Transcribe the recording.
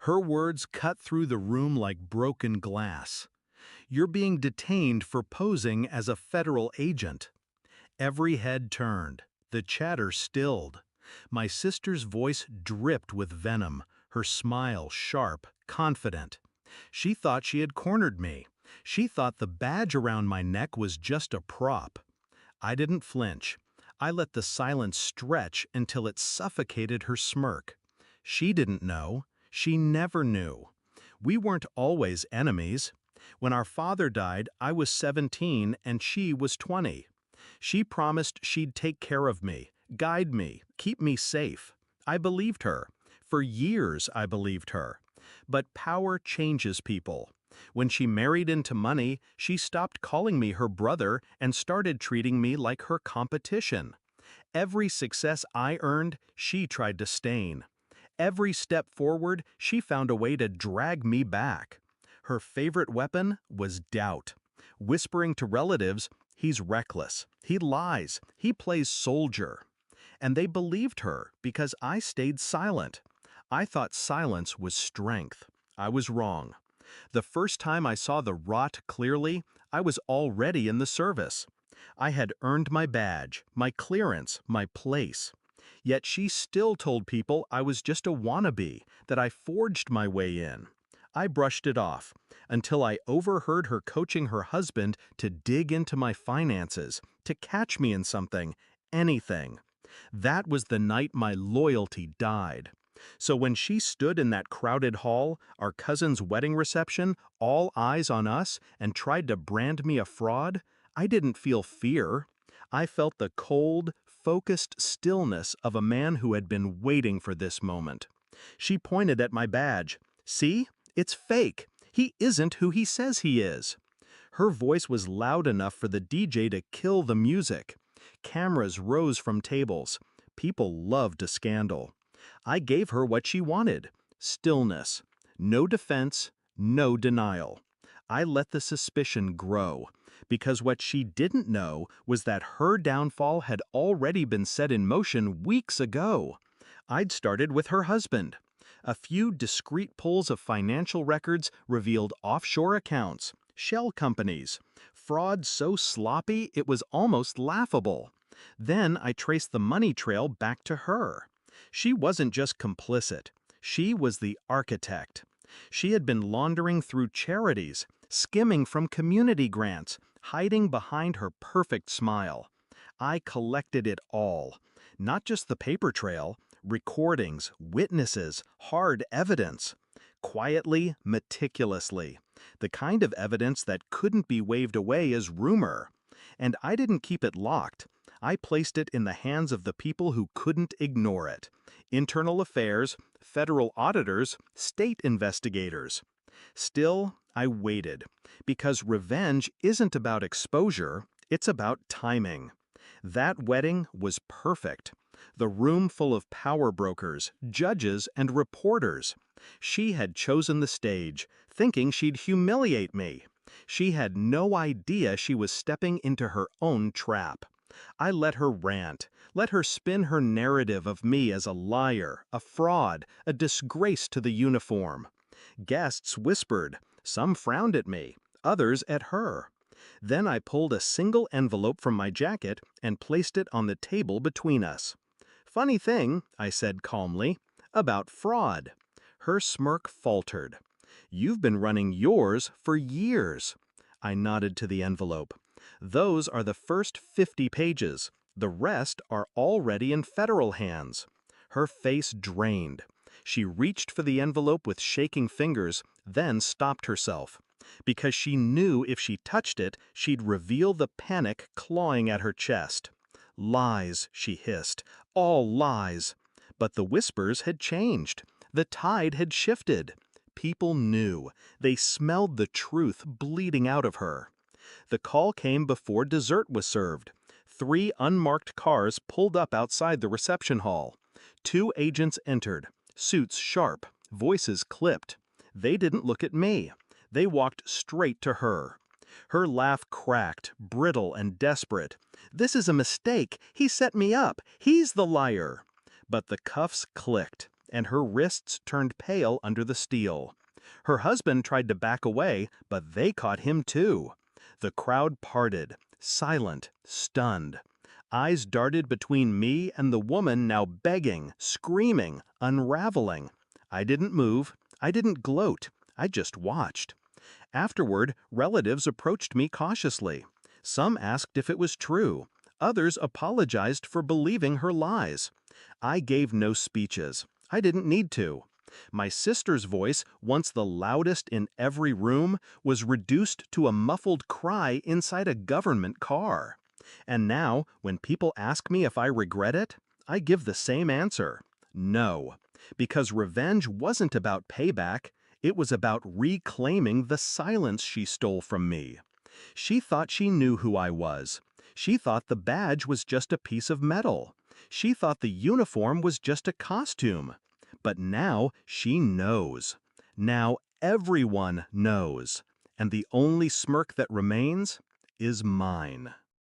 Her words cut through the room like broken glass. "You're being detained for posing as a federal agent." Every head turned. The chatter stilled. My sister's voice dripped with venom, her smile sharp, confident. She thought she had cornered me. She thought the badge around my neck was just a prop. I didn't flinch. I let the silence stretch until it suffocated her smirk. She didn't know. She never knew. We weren't always enemies. When our father died, I was 17 and she was 20. She promised she'd take care of me, guide me, keep me safe. I believed her. For years I believed her. But power changes people. When she married into money, she stopped calling me her brother and started treating me like her competition. Every success I earned, she tried to stain. Every step forward, she found a way to drag me back. Her favorite weapon was doubt. Whispering to relatives, "He's reckless, he lies, he plays soldier." And they believed her because I stayed silent. I thought silence was strength. I was wrong. The first time I saw the rot clearly, I was already in the service. I had earned my badge, my clearance, my place. Yet she still told people I was just a wannabe, that I forged my way in. I brushed it off, until I overheard her coaching her husband to dig into my finances, to catch me in something, anything. That was the night my loyalty died. So when she stood in that crowded hall, our cousin's wedding reception, all eyes on us, and tried to brand me a fraud, I didn't feel fear. I felt the cold, focused stillness of a man who had been waiting for this moment. She pointed at my badge. "See? It's fake. He isn't who he says he is." Her voice was loud enough for the DJ to kill the music. Cameras rose from tables. People loved a scandal. I gave her what she wanted: stillness. No defense, no denial. I let the suspicion grow, because what she didn't know was that her downfall had already been set in motion weeks ago. I'd started with her husband. A few discreet pulls of financial records revealed offshore accounts, shell companies, fraud so sloppy it was almost laughable. Then I traced the money trail back to her. She wasn't just complicit. She was the architect. She had been laundering through charities, skimming from community grants, hiding behind her perfect smile. I collected it all. Not just the paper trail, recordings, witnesses, hard evidence. Quietly, meticulously. The kind of evidence that couldn't be waved away as rumor. And I didn't keep it locked. I placed it in the hands of the people who couldn't ignore it: internal affairs, federal auditors, state investigators. Still, I waited, because revenge isn't about exposure, it's about timing. That wedding was perfect. The room full of power brokers, judges, and reporters. She had chosen the stage, thinking she'd humiliate me. She had no idea she was stepping into her own trap. I let her rant, let her spin her narrative of me as a liar, a fraud, a disgrace to the uniform. Guests whispered. Some frowned at me, others at her. Then I pulled a single envelope from my jacket and placed it on the table between us. "Funny thing," I said calmly, "about fraud." Her smirk faltered. "You've been running yours for years." I nodded to the envelope. "Those are the first 50 pages. The rest are already in federal hands." Her face drained. She reached for the envelope with shaking fingers, then stopped herself. Because she knew if she touched it, she'd reveal the panic clawing at her chest. "Lies," she hissed. "All lies." But the whispers had changed. The tide had shifted. People knew. They smelled the truth bleeding out of her. The call came before dessert was served. 3 unmarked cars pulled up outside the reception hall. 2 agents entered, suits sharp, voices clipped. They didn't look at me. They walked straight to her. Her laugh cracked, brittle and desperate. "This is a mistake. He set me up. He's the liar." But the cuffs clicked. and her wrists turned pale under the steel. Her husband tried to back away, but they caught him too. The crowd parted, silent, stunned. Eyes darted between me and the woman now begging, screaming, unraveling. I didn't move. I didn't gloat. I just watched. Afterward, relatives approached me cautiously. Some asked if it was true. Others apologized for believing her lies. I gave no speeches. I didn't need to. My sister's voice, once the loudest in every room, was reduced to a muffled cry inside a government car. And now, when people ask me if I regret it, I give the same answer. No. Because revenge wasn't about payback, it was about reclaiming the silence she stole from me. She thought she knew who I was. She thought the badge was just a piece of metal. She thought the uniform was just a costume. But now she knows. Now everyone knows. And the only smirk that remains is mine.